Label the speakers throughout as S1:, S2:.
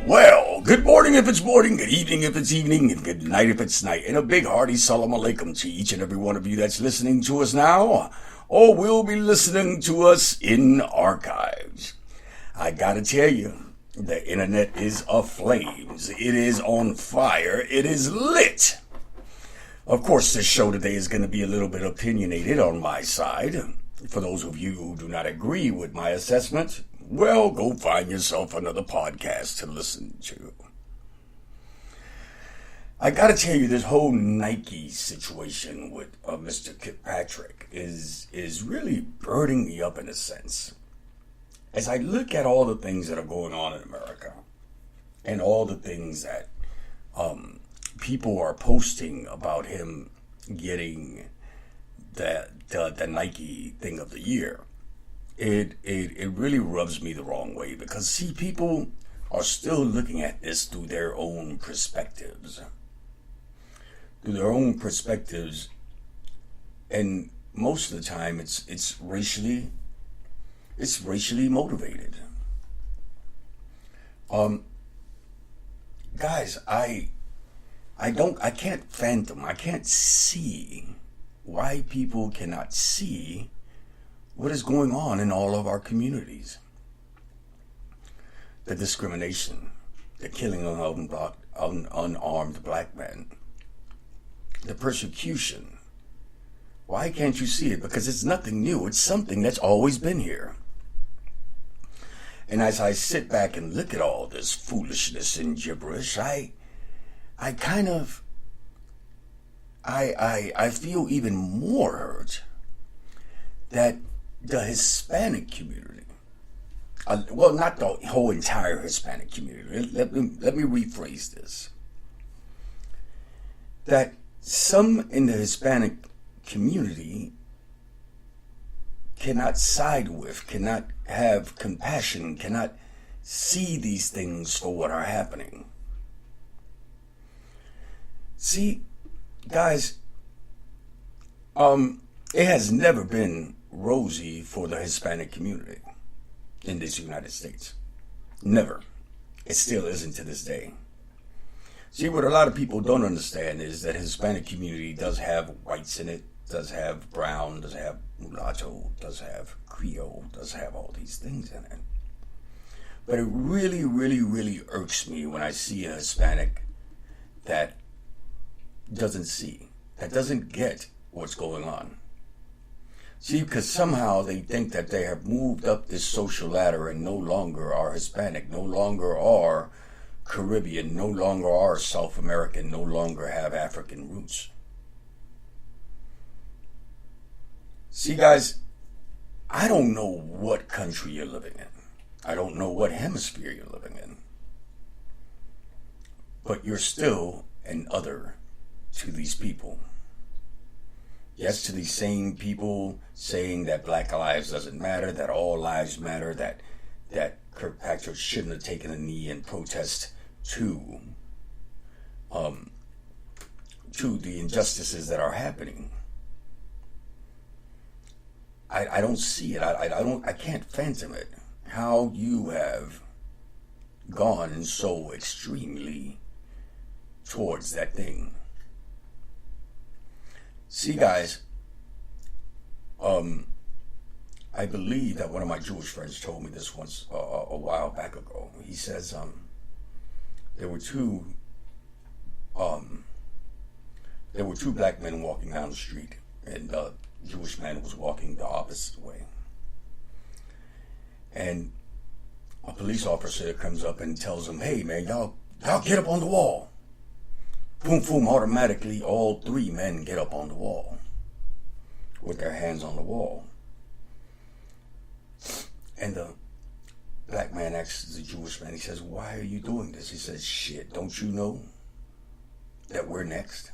S1: Well, good morning if it's morning, good evening if it's evening, and good night if it's night. And a big hearty salam alaikum to each and every one of you that's listening to us now, or will be listening to us in archives. I gotta tell you, the internet is aflames. It is on fire. It is lit. Of course, this show today is going to be a little bit opinionated on my side. For those of you who do not agree with my assessment, well, go find yourself another podcast to listen to. I gotta tell you, this whole Nike situation with Mr. Kirkpatrick is really burning me up in a sense. As I look at all the things that are going on in America, and all the things that people are posting about him getting the Nike thing of the year, it really rubs me the wrong way, because see, people are still looking at this through their own perspectives. And most of the time it's racially motivated. Guys, I can't see why people cannot see what is going on in all of our communities. The discrimination, the killing of unarmed black men, the persecution. Why can't you see it? Because it's nothing new. It's something that's always been here. And as I sit back and look at all this foolishness and gibberish, I feel even more hurt that the Hispanic community, well, not the whole entire Hispanic community, let me rephrase this, that some in the Hispanic community cannot side with, cannot have compassion, cannot see these things for what are happening. See, guys, it has never been rosy for the Hispanic community in this United States. Never. It still isn't to this day. See, what a lot of people don't understand is that Hispanic community does have whites in it, does have brown, does have mulatto, does have Creole, does have all these things in it. But it really, really, really irks me when I see a Hispanic that doesn't get what's going on. See, because somehow they think that they have moved up this social ladder and no longer are Hispanic, no longer are Caribbean, no longer are South American, no longer have African roots. See, guys, I don't know what country you're living in. I don't know what hemisphere you're living in. But you're still an other to these people. Yes, to these same people saying that black lives doesn't matter, that all lives matter, that Kirkpatrick shouldn't have taken a knee in protest to the injustices that are happening. I don't see it. I can't fathom it. How you have gone so extremely towards that thing. See, guys, I believe that one of my Jewish friends told me this once a while back ago. He says there were two black men walking down the street, and the Jewish man was walking the opposite way. And a police officer comes up and tells him, "Hey, man, y'all get up on the wall." Boom, boom, automatically all three men get up on the wall with their hands on the wall. And the black man asks the Jewish man, he says, "Why are you doing this?" He says, "Shit, don't you know that we're next?"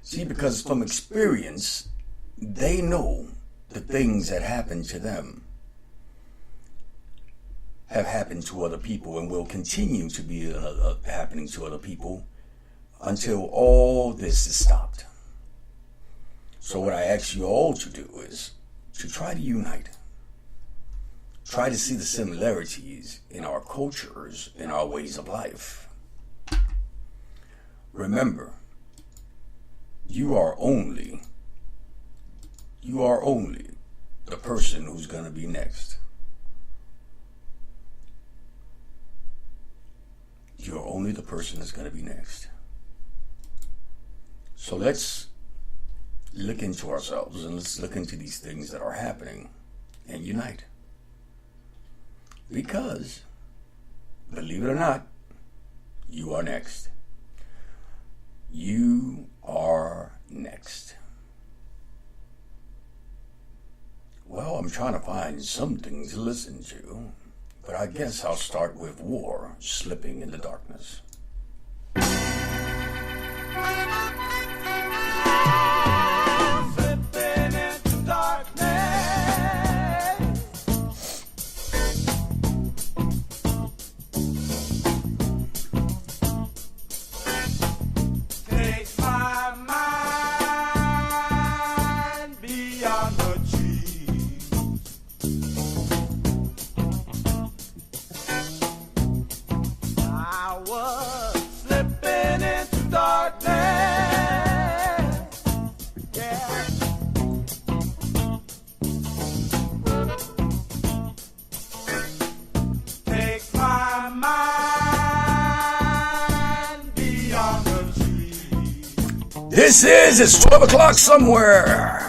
S1: See, because from experience, they know the things that happen to them have happened to other people and will continue to be happening to other people until all this is stopped. So what I ask you all to do is to try to unite. Try to see the similarities in our cultures, in our ways of life. Remember, you are only the person who's going to be next. You're only the person that's going to be next. So let's look into ourselves and let's look into these things that are happening and unite. Because, believe it or not, you are next. You are next. Well, I'm trying to find something to listen to, but I guess I'll start with War, Slipping in the Darkness.
S2: Slipping into darkness. Take my mind beyond the trees. I was slipping into darkness. Yeah. Take my mind beyond the trees.
S1: It's 12 o'clock somewhere.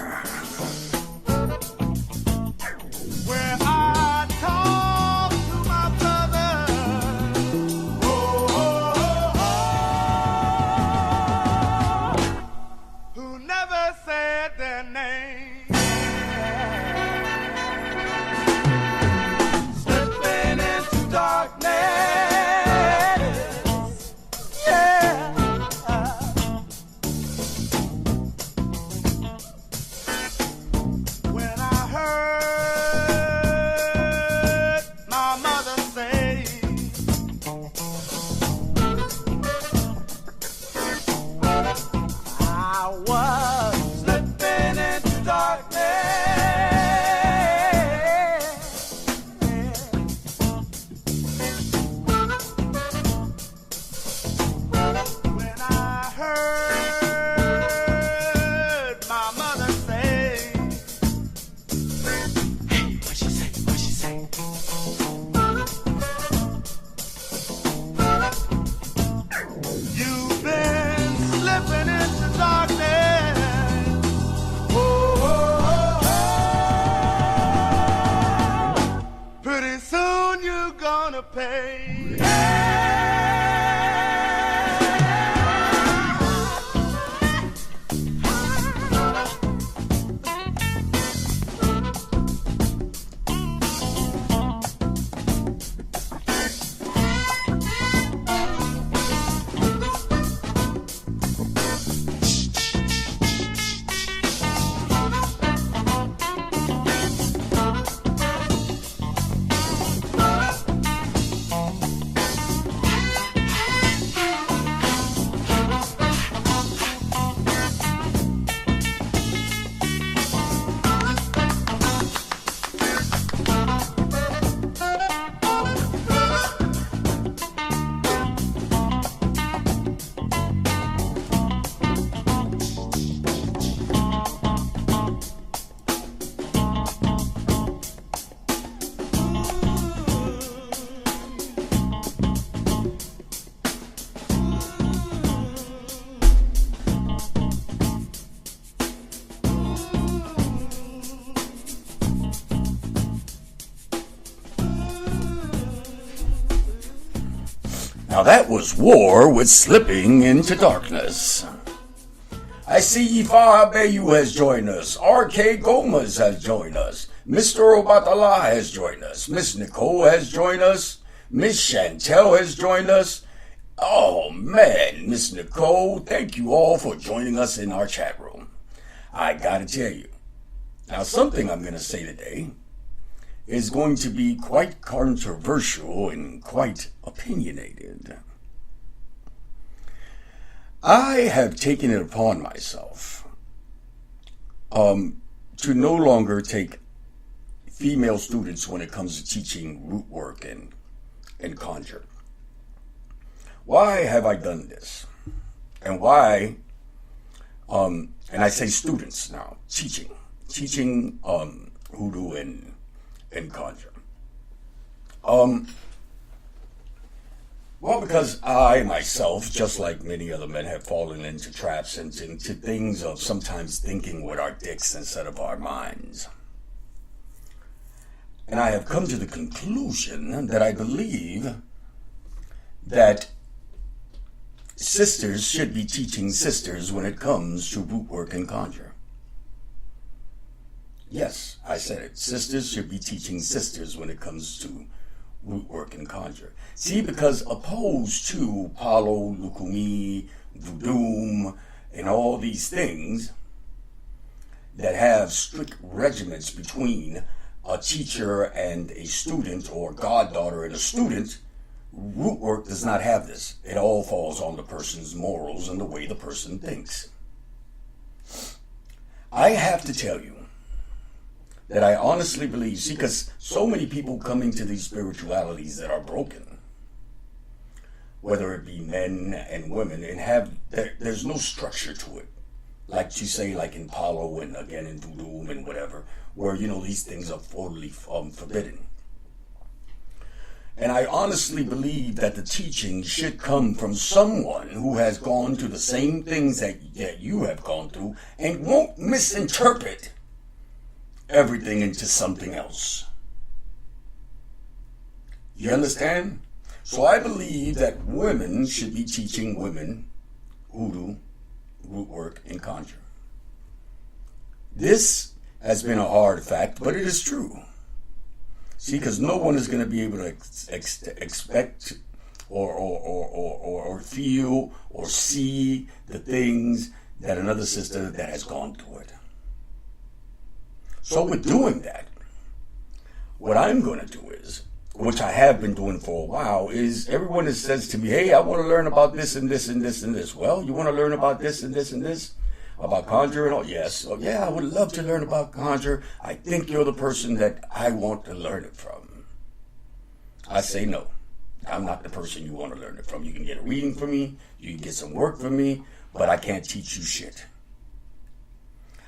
S2: Where I talk to my brother. Oh, who never said their name. Slipping into darkness. Yeah. When I heard my mother say, I was slipping into darkness.
S1: Now that was War with Slipping into Darkness. I see Ifa Abeyu has joined us. R.K. Gomez has joined us. Mr. Obatala has joined us. Miss Nicole has joined us. Miss Chantel has joined us. Oh man, Miss Nicole, thank you all for joining us in our chat room. I gotta tell you, now something I'm gonna say today is going to be quite controversial and quite opinionated. I have taken it upon myself to no longer take female students when it comes to teaching root work and conjure. Why have I done this? And why, and I say students now, teaching hoodoo and conjure. Well, because I myself, just like many other men, have fallen into traps and into things of sometimes thinking with our dicks instead of our minds. And I have come to the conclusion that I believe that sisters should be teaching sisters when it comes to root work and conjure. Yes, I said it. Sisters should be teaching sisters when it comes to root work and conjure. See, because opposed to Palo, Lukumi, Voodoo, and all these things that have strict regiments between a teacher and a student, or goddaughter and a student, root work does not have this. It all falls on the person's morals and the way the person thinks. I have to tell you that I honestly believe, see, because so many people come into these spiritualities that are broken, whether it be men and women, and there's no structure to it. Like you say, like in Palo and again in Voodoo and whatever, where, these things are totally forbidden. And I honestly believe that the teaching should come from someone who has gone through the same things that you have gone through and won't misinterpret everything into something else. You understand? So I believe that women should be teaching women hoodoo, root work, and conjure. This has been a hard fact, but it is true. See, because no one is going to be able to expect or feel or see the things that another sister that has gone through it. So with doing that, what I'm going to do is, which I have been doing for a while, is everyone that says to me, hey, I want to learn about this and this and this and this. Well, you want to learn about this and this and this? About conjure and all? Yes. Oh, yeah, I would love to learn about conjure. I think you're the person that I want to learn it from. I say no. I'm not the person you want to learn it from. You can get a reading from me. You can get some work from me, but I can't teach you shit.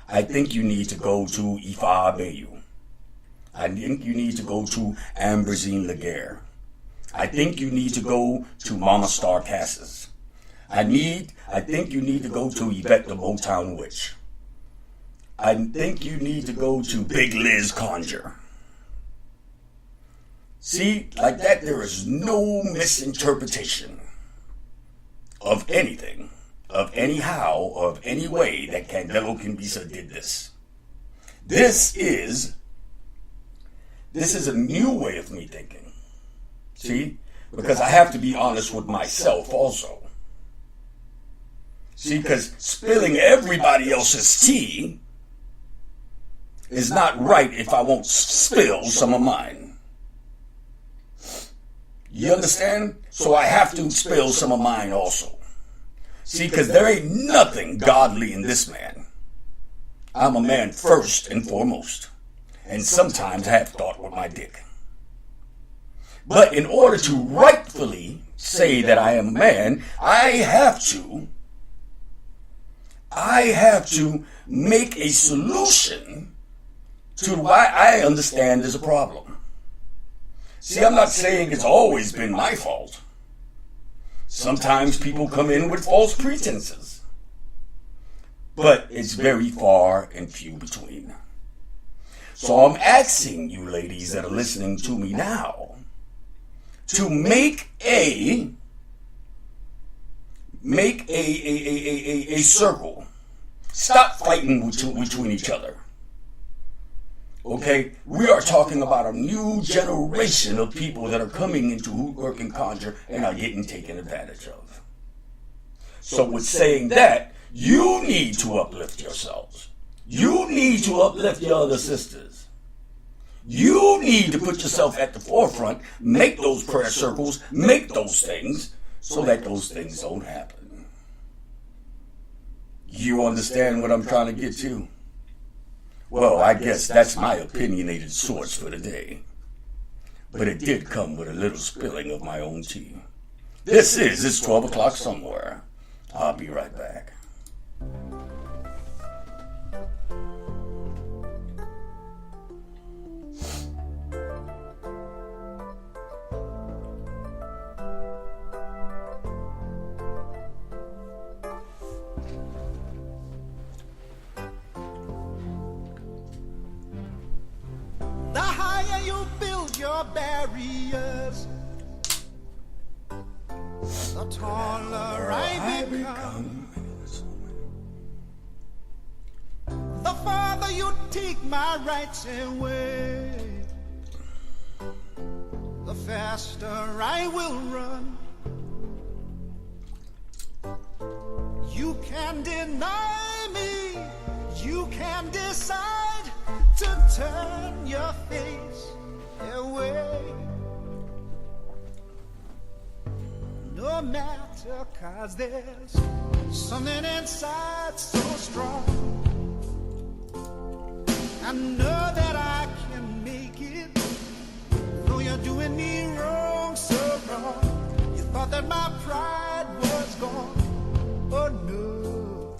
S1: I think you need to go to Ifa Abeyu. I think you need to go to Ambrosine Laguerre. I think you need to go to Mama Star Cassis. I think you need to go to Yvette the Motown Witch. I think you need to go to Big Liz Conjure. See, like that, there is no misinterpretation of anything, of any how, of any way that Candelo Kimbisa did this. This is a new way of me thinking. See? Because I have to be honest with myself also. See, because spilling everybody else's tea is not right if I won't spill some of mine. You understand? So I have to spill some of mine also. See, because there ain't nothing godly in this man. I'm a man first and foremost. And sometimes I have thought with my dick. But in order to rightfully say that I am a man, I have to make a solution to why I understand there's a problem. See, I'm not saying it's always been my fault. Sometimes people come in with false pretenses. But it's very far and few between. So I'm asking you ladies that are listening to me now to make a Make a circle. Stop fighting between each other. Okay? We are talking about a new generation of people that are coming into Hoot, Work, and Conjure and are getting taken advantage of. So with saying that, you need to uplift yourselves. You need to uplift your other sisters. You need to put yourself at the forefront, make those prayer circles, make those things, so that those things don't happen. You understand what I'm trying to get to? Well, I guess that's my opinionated source for today. But it did come with a little spilling of my own tea. It's 12 o'clock somewhere. I'll be right back.
S2: The higher you build your barriers, the taller I become. The farther you take my rights away, the faster I will run. You can deny me, you can decide to turn your face away. No matter, 'cause there's something inside so strong. I know that I can make it, though you're doing me wrong, so wrong. You thought that my pride was gone. Oh no,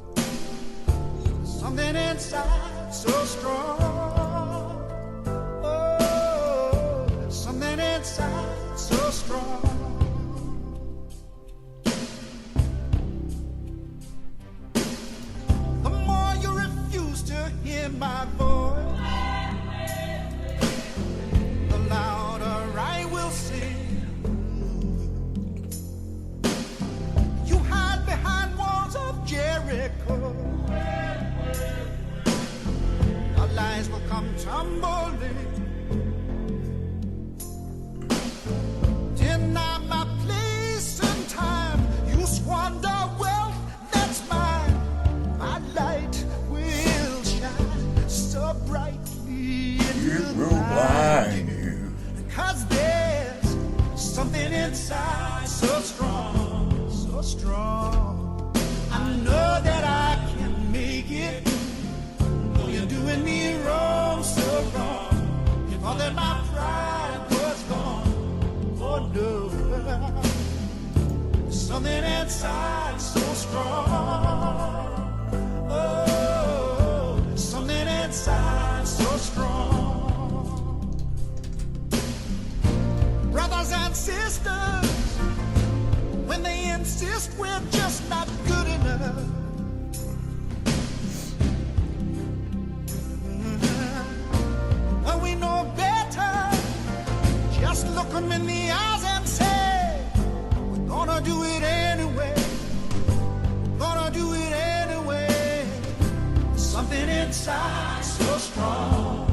S2: something inside so strong. Oh, something inside so strong. The more you refuse to hear my voice, the louder I will sing. You hide behind walls of Jericho. Our lies will come tumbling. Deny my place and time. You squander wealth that's mine. My light will shine so brightly.
S1: It will blind you.
S2: 'Cause there's something inside so strong, so strong. I know that I can make it, though you're doing me wrong, so wrong. You thought that my pride was gone. Oh no, something inside so strong. Oh, something inside so strong. Brothers and sisters, when they insist we're just not good enough. When we know better, just look them in the eyes and say, we're gonna do it anyway. Gonna do it anyway. Something inside so strong.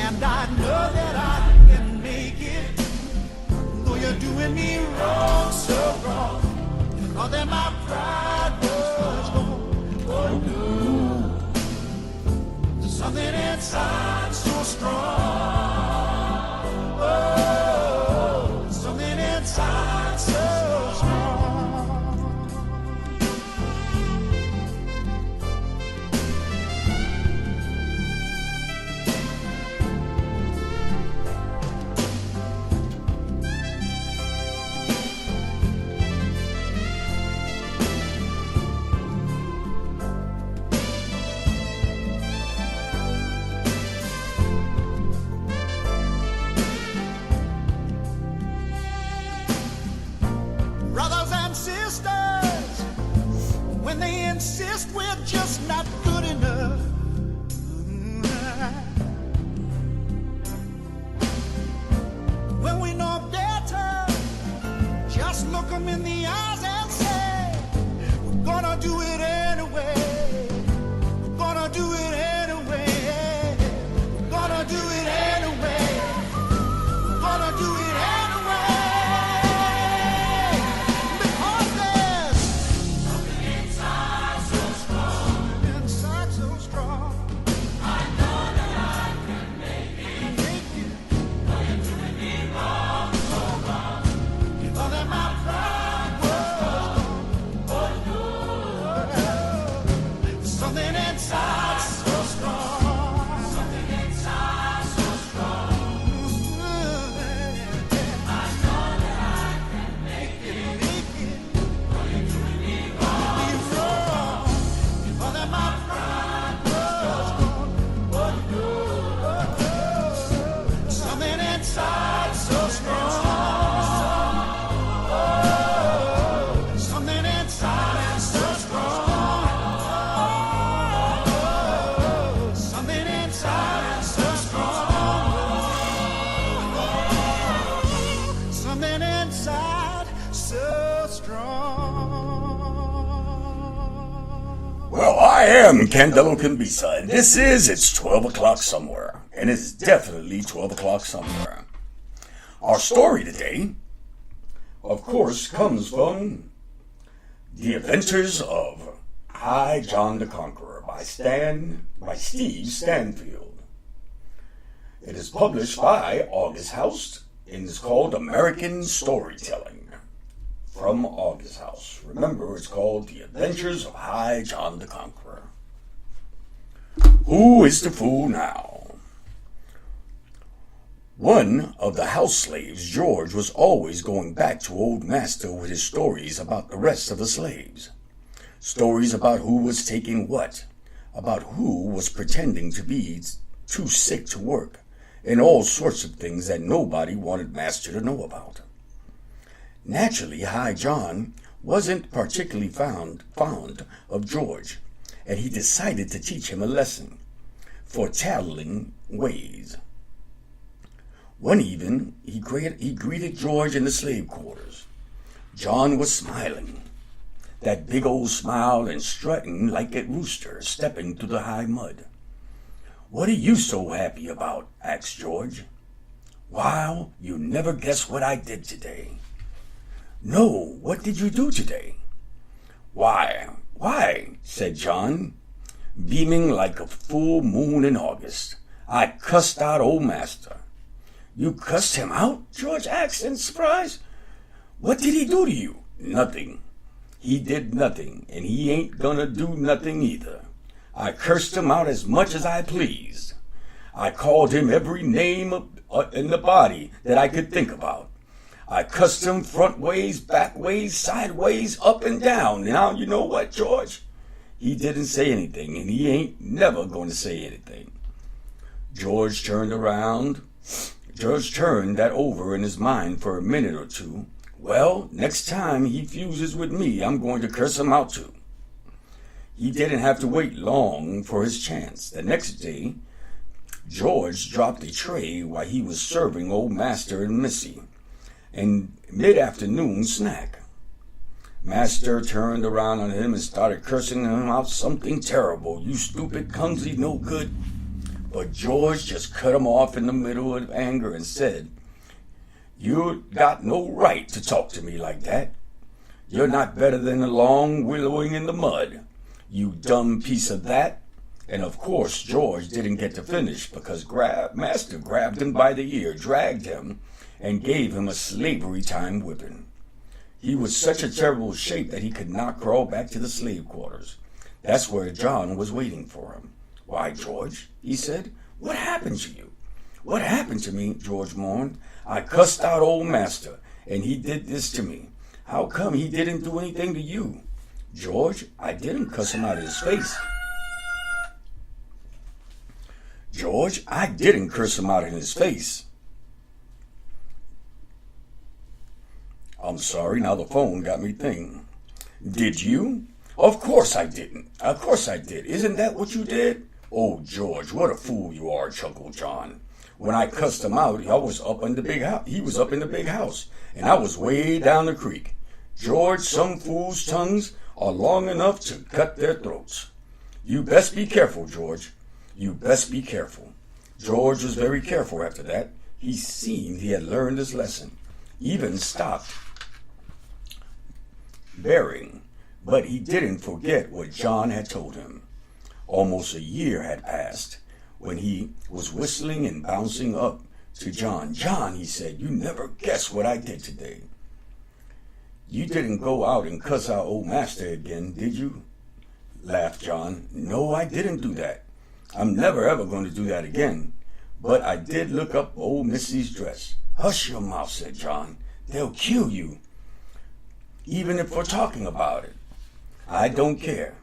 S2: And I know that I can make it, though you're doing me wrong, so wrong. You thought that my pride was gone. Oh no, something inside so strong. Oh, something inside so strong. Brothers and sisters, when they insist we're just not good enough. When we know better, just look them in the eyes and
S1: am Candelo Kimbisa, and this is It's 12 O'Clock Somewhere, and it's definitely 12 o'clock somewhere. Our story today, of course, comes from The Adventures of High John the Conqueror by Steve Stanfield. It is published by August House and is called American Storytelling. From August House. Remember, it's called The Adventures of High John the Conqueror. Who is the fool now? One of the house slaves, George, was always going back to old master with his stories about the rest of the slaves. Stories about who was taking what, about who was pretending to be too sick to work, and all sorts of things that nobody wanted master to know about. Naturally, High John wasn't particularly fond of George, and he decided to teach him a lesson for tattling ways. One evening, he greeted George in the slave quarters. John was smiling, that big old smile, and strutting like a rooster stepping through the high mud. "What are you so happy about?" asked George. "Wow, you never guess what I did today." "No, what did you do today?" Why, said John, beaming like a full moon in August. "I cussed out old master." "You cussed him out?" George asked in surprise. "What did he do to you?" "Nothing. He did nothing, and he ain't gonna do nothing either. I cursed him out as much as I pleased. I called him every name in the body that I could think about. I cussed him front ways, back ways, sideways, up and down. Now, you know what, George? He didn't say anything, and he ain't never going to say anything." George turned that over in his mind for a minute or two. "Well, next time he fuses with me, I'm going to curse him out too." He didn't have to wait long for his chance. The next day, George dropped a tray while he was serving old master and Missy and mid-afternoon snack. Master turned around on him and started cursing him out something terrible. "You stupid, clumsy, no good." But George just cut him off in the middle of anger and said, "You got no right to talk to me like that. You're not better than a long willowing in the mud. You dumb piece of that." And of course, George didn't get to finish because Master grabbed him by the ear, dragged him, and gave him a slavery-time whipping. He was such a terrible shape that he could not crawl back to the slave quarters. That's where John was waiting for him. "Why, George," he said, "what happened to you?" "What happened to me?" George mourned. "I cussed out old master, and he did this to me. How come he didn't do anything to you?" "George, I didn't cuss him out of his face." "George, I didn't curse him out in his face." I'm sorry, now the phone got me thinking. "Did you?" "Of course I didn't. Of course I did. Isn't that what you did?" "Oh, George, what a fool you are," chuckled John. "When I cussed him out, I was up in the big house. He was up in the big house, and I was way down the creek. George, some fools' tongues are long enough to cut their throats. You best be careful, George. You best be careful." George was very careful after that. He seemed he had learned his lesson, even stopped bearing, but he didn't forget what John had told him. Almost a year had passed when he was whistling and bouncing up to John. "John," he said, "you never guess what I did today." "You didn't go out and cuss our old master again, did you?" laughed John. "No, I didn't do that. I'm never ever going to do that again. But I did look up old Missy's dress." "Hush your mouth," said John. "They'll kill you, even if we're talking about it." "I don't care.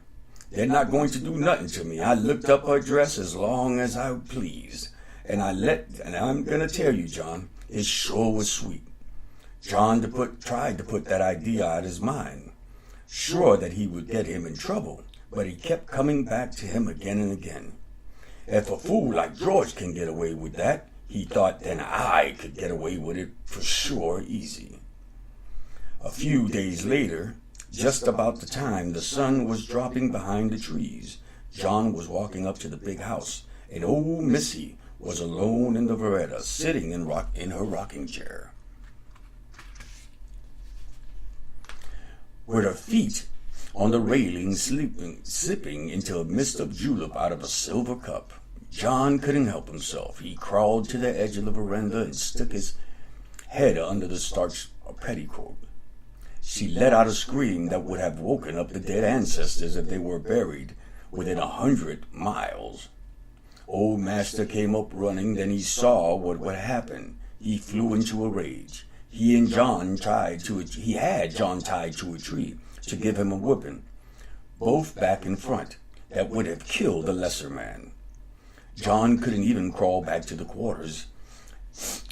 S1: They're not going to do nothing to me. I looked up her dress as long as I pleased. And I'm going to tell you, John, it sure was sweet." John tried to put that idea out of his mind, sure that he would get him in trouble, but he kept coming back to him again and again. If a fool like George can get away with that, he thought, then I could get away with it for sure easy. A few days later, just about the time the sun was dropping behind the trees, John was walking up to the big house, and old Missy was alone in the veranda, sitting in her rocking chair, with her feet on the railing, sipping into a mist of julep out of a silver cup. John couldn't help himself. He crawled to the edge of the veranda and stuck his head under the starched petticoat. She let out a scream that would have woken up the dead ancestors if they were buried within 100 miles. Old Master came up running, then he saw what would happen. He flew into a rage. He had John tied to a tree to give him a whipping, both back and front, that would have killed the lesser man. John couldn't even crawl back to the quarters.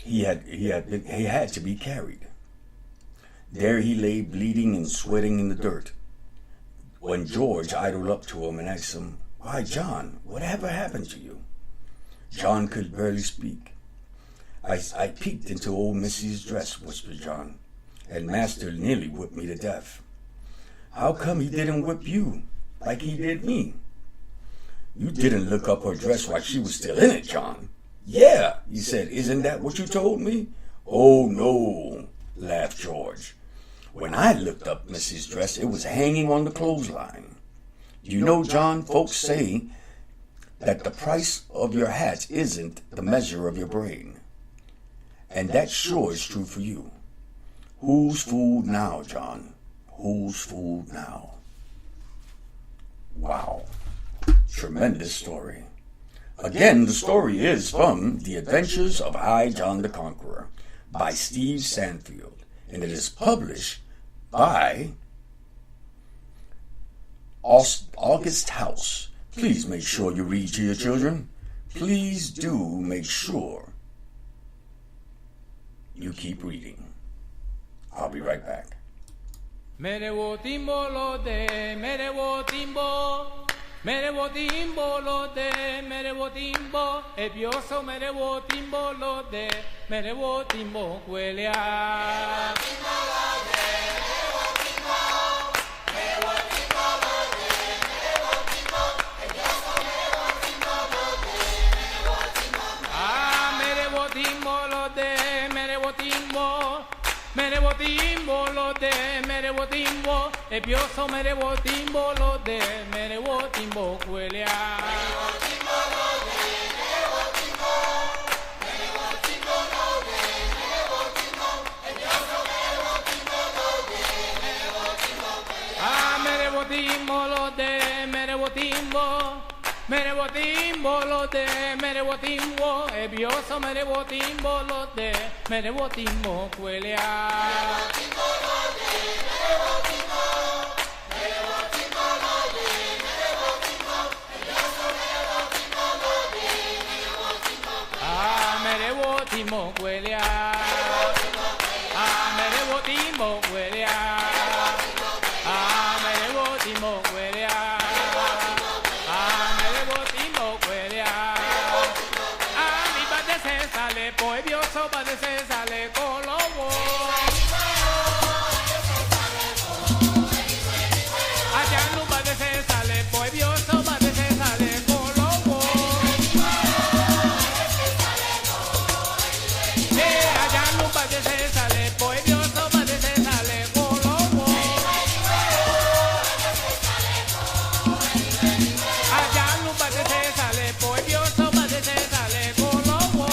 S1: He had to be carried. There he lay bleeding and sweating in the dirt, when George idled up to him and asked him, "Why, John, whatever happened to you?" John could barely speak. I peeked into old Missy's dress," whispered John, "and Master nearly whipped me to death." "How come he didn't whip you like he did me?" "You didn't look up her dress while she was still in it, John." "Yeah," he said. "Isn't that what you told me?" "Oh, no," laughed George. "When I looked up Missy's dress, it was hanging on the clothesline. You know, John, folks say that the price of your hat isn't the measure of your brain. And that sure is true for you. Who's fooled now, John? Who's fooled now?" Wow. Tremendous story. Again, the story is from The Adventures of High John the Conqueror by Steve Sanfield, and it is published by August House. Please make sure you read to your children. Please do make sure you keep reading. I'll be right back.
S3: Mere wo timbo lo de, mere wo timbo, mere wo timbo lo de, mere wo timbo, ebioso mere wo timbo lo de, mere wo timbo huelea. Mere botimbo lo de, mere botimbo, e pioso mere botimbo lo de, mere botimbo huelea. Mere botimbo lo de, mere botimbo, mere botimbo lo de, mere botimbo, e pioso mere botimbo lo de, mere botimbo huelea. Ah, mere botimbo lo de, mere botimbo. Mere botimbo lo de, mere botimbo, e pioso mere botimbo lo de, mere botimbo huelea. Mere botimbo lo de, mere botimbo, mere botimbo lo de, mere botimbo, e pioso mere botimbo lo de, mere botimbo huelea. Ah, mere botimbo huelea. Ah, mere botimbo huelea. Ah, mere botimbo huelea. Poebioso padece sale colobo. Allá no padece sale poebioso padece sale colobo. Allá no padece sale poebioso padece sale colobo. Allá no padece sale poebioso padece sale colobo.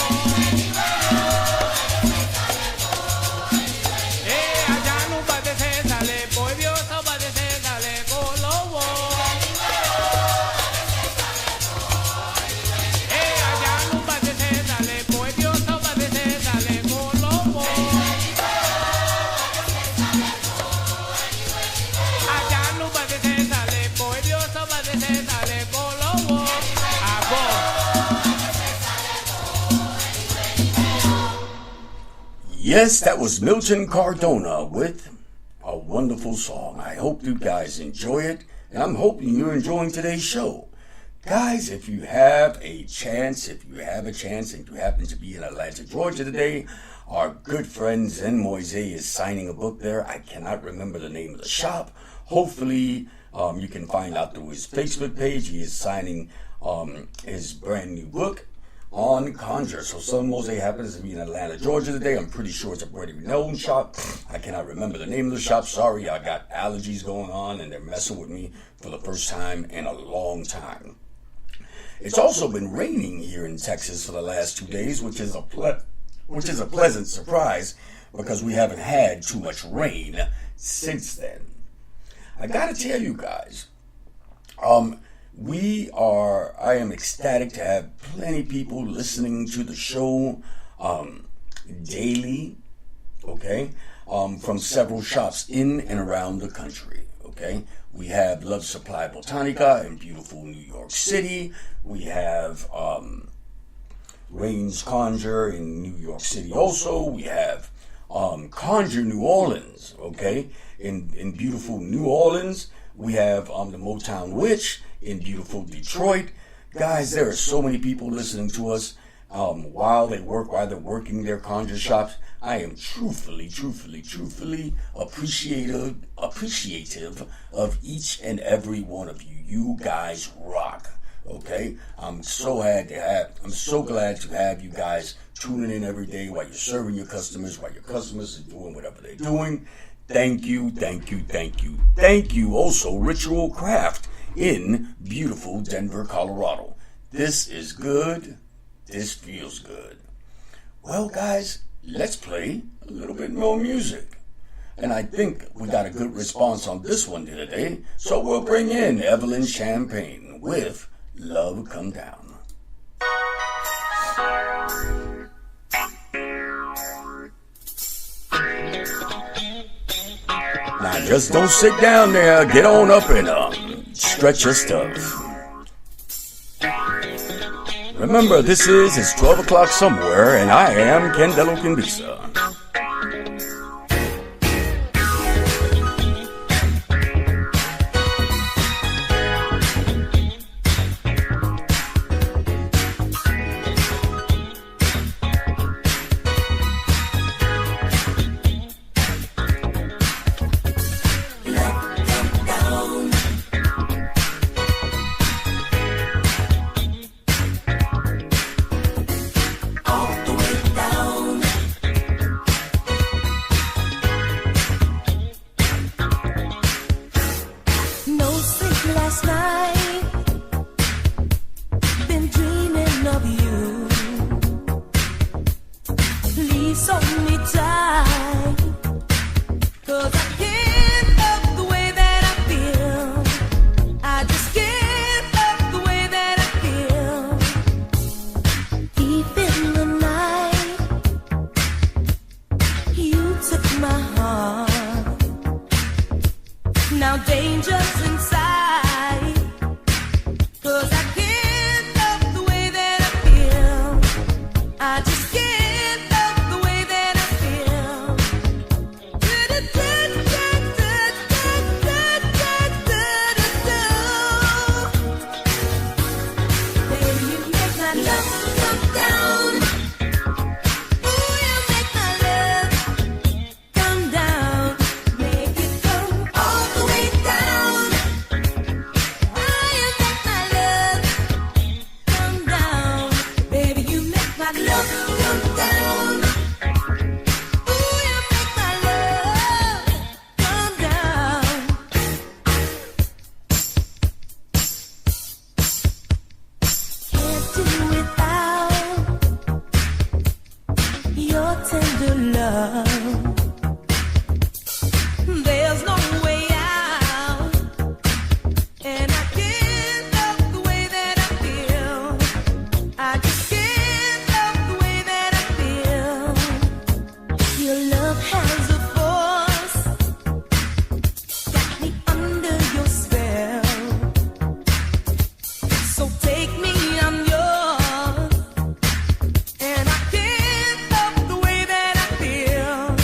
S1: Yes, that was Milton Cardona with a wonderful song. I hope you guys enjoy it, and I'm hoping you're enjoying today's show. Guys, if you have a chance and you happen to be in Atlanta, Georgia today, our good friend Zen Moise is signing a book there. I cannot remember the name of the shop. Hopefully, You can find out through his Facebook page. He is signing his brand new book on conjure. So Sun Mosey happens to be in Atlanta, Georgia today. I'm pretty sure it's a pretty known shop. I cannot remember the name of the shop. Sorry, I got allergies going on and they're messing with me for the first time in a long time. It's also been raining here in Texas for the last 2 days, which is a pleasant surprise because we haven't had too much rain since then. I gotta tell you guys, I am ecstatic to have plenty of people listening to the show daily, okay, from several shops in and around the country, okay. We have Love Supply Botanica in beautiful New York City. We have Rain's Conjure in New York City also. We have Conjure New Orleans, okay, in beautiful New Orleans. We have the Motown Witch in beautiful Detroit. Guys, there are so many people listening to us while they're working their conjure shops. I am truthfully appreciative of each and every one of you. You guys rock. Okay, I'm so glad to have you guys tuning in every day while you're serving your customers, while your customers are doing whatever they're doing. Thank you. Also, Ritual Craft in beautiful Denver, Colorado. This is good. This feels good. Well, guys, let's play a little bit more music. And I think we got a good response on this one today. So we'll bring in Evelyn Champagne with Love Come Down. Now just don't sit down there. Get on up and stretch your stuff. Remember, it's 12 o'clock somewhere, and I am Candelo Kimbisa.
S4: And I can't stop the way that I feel.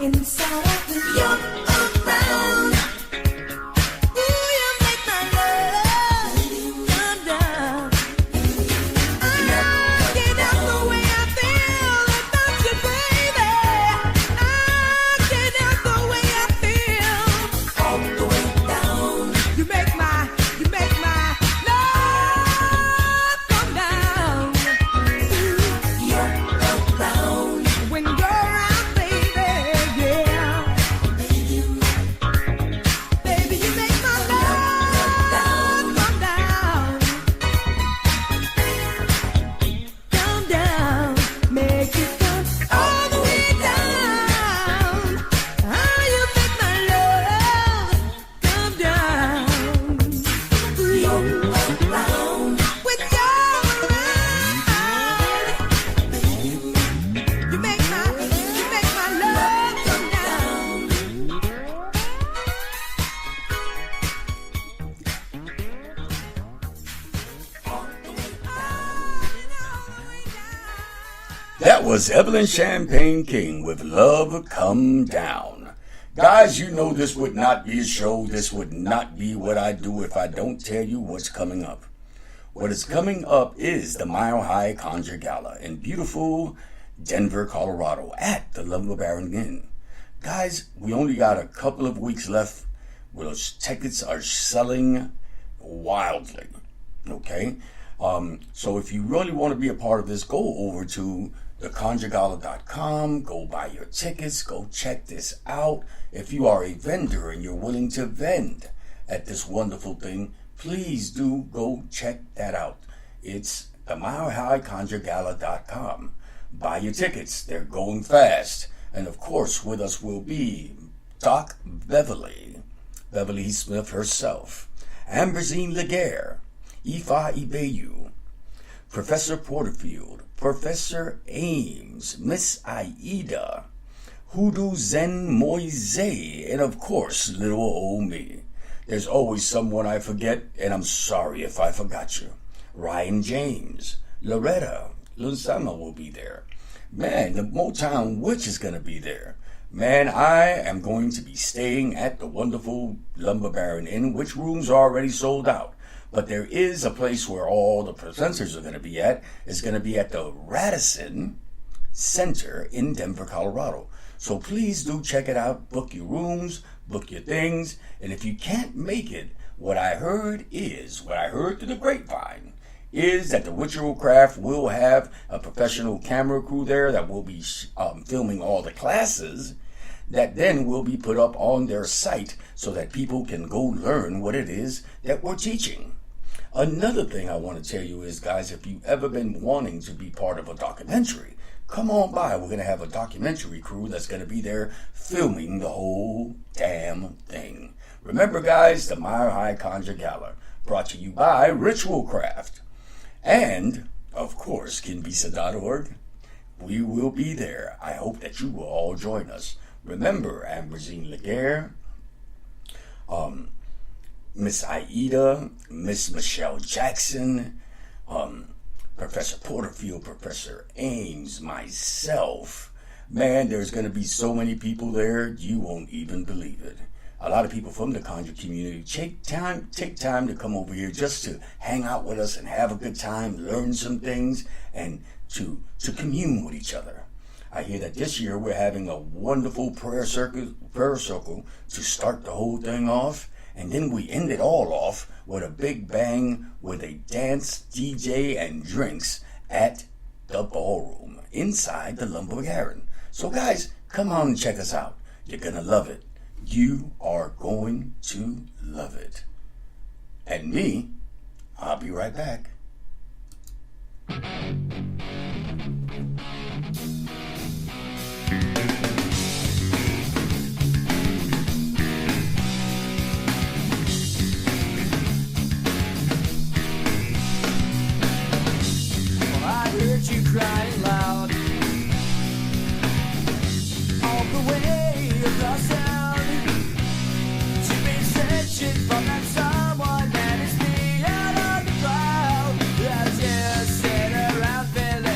S2: inside of me. You're around. Ooh, you make my love come down. I can't help the way I feel about you, baby. I can't help the way I feel all the way down. You make my love come down. Ooh, you're around when you're around, baby. Yeah, baby, you make my love come down, come down, make it come all the way down. How you make my love come down. You're around when you're around. You make my love come down.
S1: That was Evelyn Champagne King with Love Come Down. Guys, you know this would not be a show. This would not be what I do if I don't tell you what's coming up. What is coming up is the Mile High Conjure Gala in beautiful Denver, Colorado at the Lumber Baron Inn. Guys, we only got a couple of weeks left. Those tickets are selling wildly. Okay? So if you really want to be a part of this, go over to theconjuregala.com, go buy your tickets, go check this out. If you are a vendor and you're willing to vend at this wonderful thing, please do go check that out. It's themilehighconjuregala.com. Buy your tickets. They're going fast. And of course, with us will be Doc Beverly Smith herself, Amberzine Laguerre, Ifa Ibeyu, Professor Porterfield, Professor Ames, Miss Aida, Hoodoo Zen Moise, and of course, little old me. There's always someone I forget, and I'm sorry if I forgot you. Ryan James, Loretta, Lunsama will be there. Man, the Motown Witch is going to be there. Man, I am going to be staying at the wonderful Lumber Baron Inn, which rooms are already sold out. But there is a place where all the presenters are going to be at. It's going to be at the Radisson Center in Denver, Colorado. So please do check it out. Book your rooms, book your things. And if you can't make it, what I heard through the grapevine, is that the Witcheroo Craft will have a professional camera crew there that will be filming all the classes that then will be put up on their site so that people can go learn what it is that we're teaching. Another thing I want to tell you is, guys, if you've ever been wanting to be part of a documentary, come on by. We're going to have a documentary crew that's going to be there filming the whole damn thing. Remember, guys, the Mile High Conjure Gala, brought to you by Ritual Craft. And, of course, kimbisa.org. We will be there. I hope that you will all join us. Remember, Amberzine Laguerre, Miss Aida, Miss Michelle Jackson, Professor Porterfield, Professor Ames, myself. Man, there's going to be so many people there, you won't even believe it. A lot of people from the conjure community take time to come over here just to hang out with us and have a good time, learn some things, and to commune with each other. I hear that this year we're having a wonderful prayer circle to start the whole thing off, and then we end it all off with a big bang with a dance, DJ, and drinks at the ballroom inside the Lumber Baron. So guys, come on and check us out. You're gonna love it. You are going to love it. And me, I'll be right back.
S2: Well, I heard you crying loud all the way across town. You've been searching for that someone that is me out on the crowd. I just sit around feeling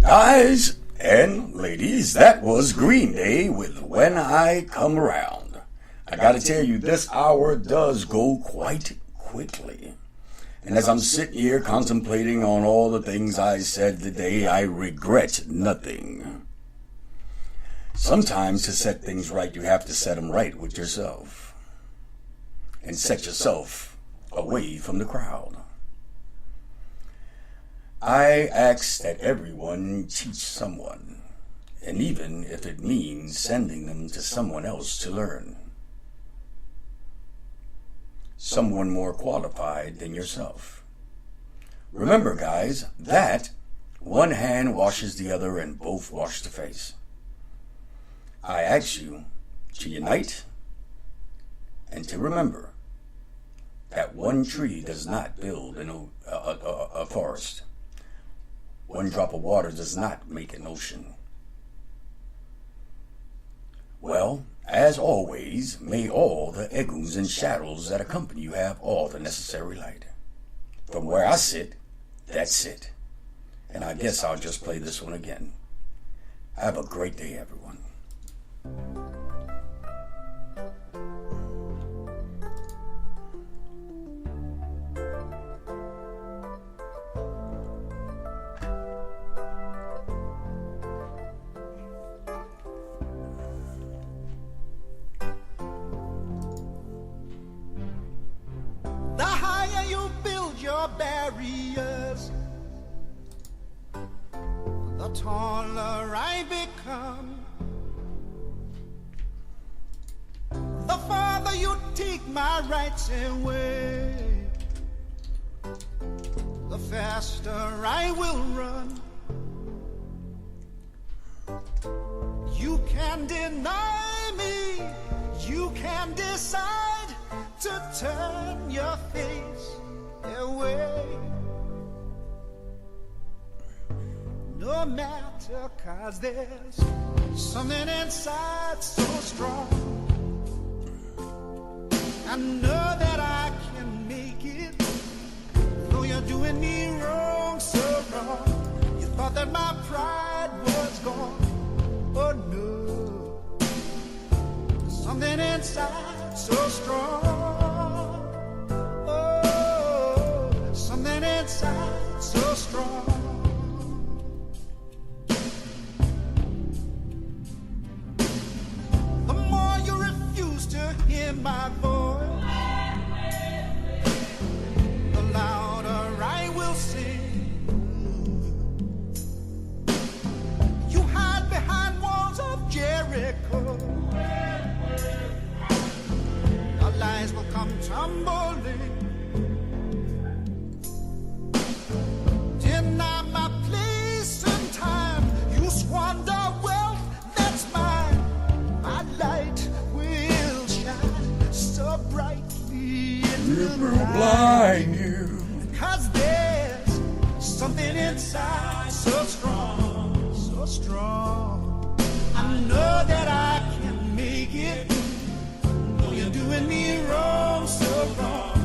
S1: Guys and ladies, that was Green Day with When I Come Around. I gotta tell you, this hour does go quite quickly. And as I'm sitting here contemplating on all the things I said today, I regret nothing. Sometimes to set things right, you have to set them right with yourself. And set yourself away from the crowd. I ask that everyone teach someone, and even if it means sending them to someone else to learn. Someone more qualified than yourself. Remember, guys, that one hand washes the other and both wash the face. I ask you to unite and to remember that one tree does not build a forest. One drop of water does not make an ocean. Well, as always, may all the echoes and shadows that accompany you have all the necessary light. From where I sit, that's it. And I guess I'll just play this one again. Have a great day, everyone.
S2: The higher you build your barriers, the taller I become. The farther you take my rights away, the faster I will run. You can deny me, you can decide to turn your face away. No matter, 'cause there's something inside so strong. I know that I can make it, though you're doing me wrong, so wrong. You thought that my pride was gone. Oh no, something inside so strong. Oh, something inside so strong. The more you refuse to hear my voice, the louder I will sing. You hide behind walls of Jericho. Your lies will come tumbling. Deny my place and time. You squander wealth that's mine. My light will shine so brightly it will
S1: Blind you.
S2: 'Cause there's something inside so strong, so strong. I know that I can make it, though you're doing me wrong, so wrong.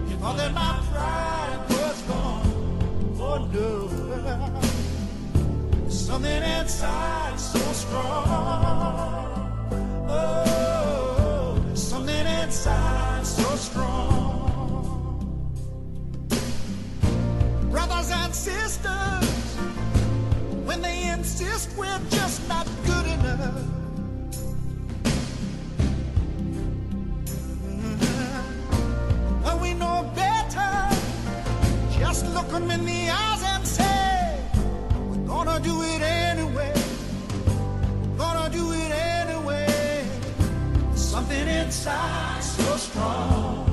S2: You thought that my pride was gone. Oh no, something inside so strong. Oh, something inside so strong. Brothers and sisters, when they insist we're just not good enough, when we know better, just look them in the eyes and say, we're gonna do it anyway. Gonna do it anyway. Something inside so strong.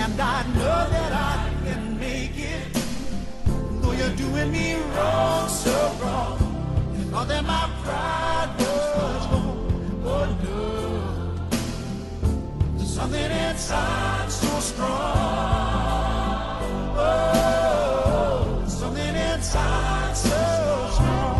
S2: And I know that I can make it, though you're doing me wrong, so wrong. You thought that my pride was gone. Oh no, something inside so strong. Oh, something inside so strong.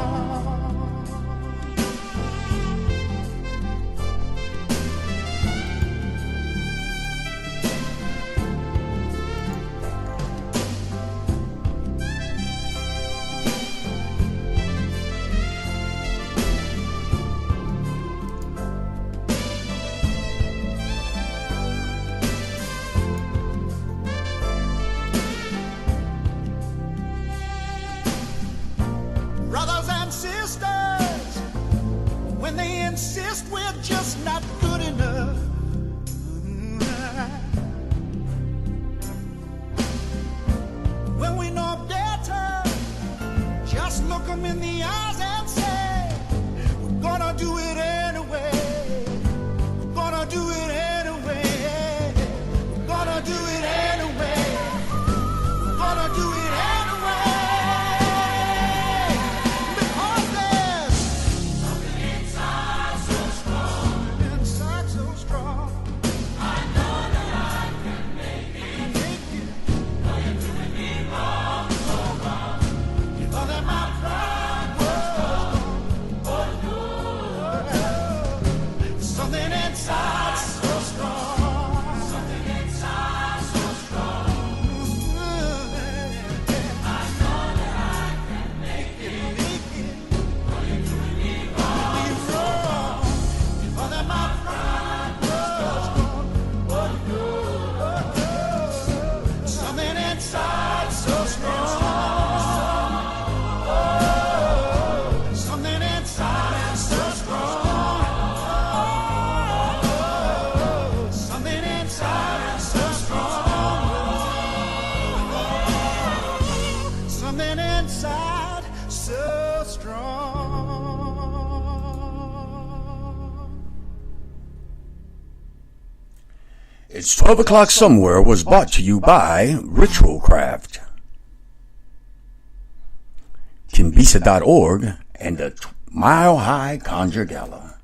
S2: insist we're just not good enough. When we know better, just look them in the eyes and say, we're gonna do it anyway. We're gonna do it anyway. We're gonna do it anyway. We're gonna do it anyway. Because there's something inside so strong. Inside so strong. I know that I can make it. Though you're doing me wrong, so wrong. You know that my pride was gone. Something inside so strong. Something inside so strong. I know that I can make it. Though you're doing me wrong, wrong. You know that my pride was gone. Something inside so strong. Something inside so strong. Something inside so strong. Something inside so strong.
S1: It's 12 o'clock somewhere was brought to you by Ritual Craft, kimbisa.org, and the Mile High Conjure Gala.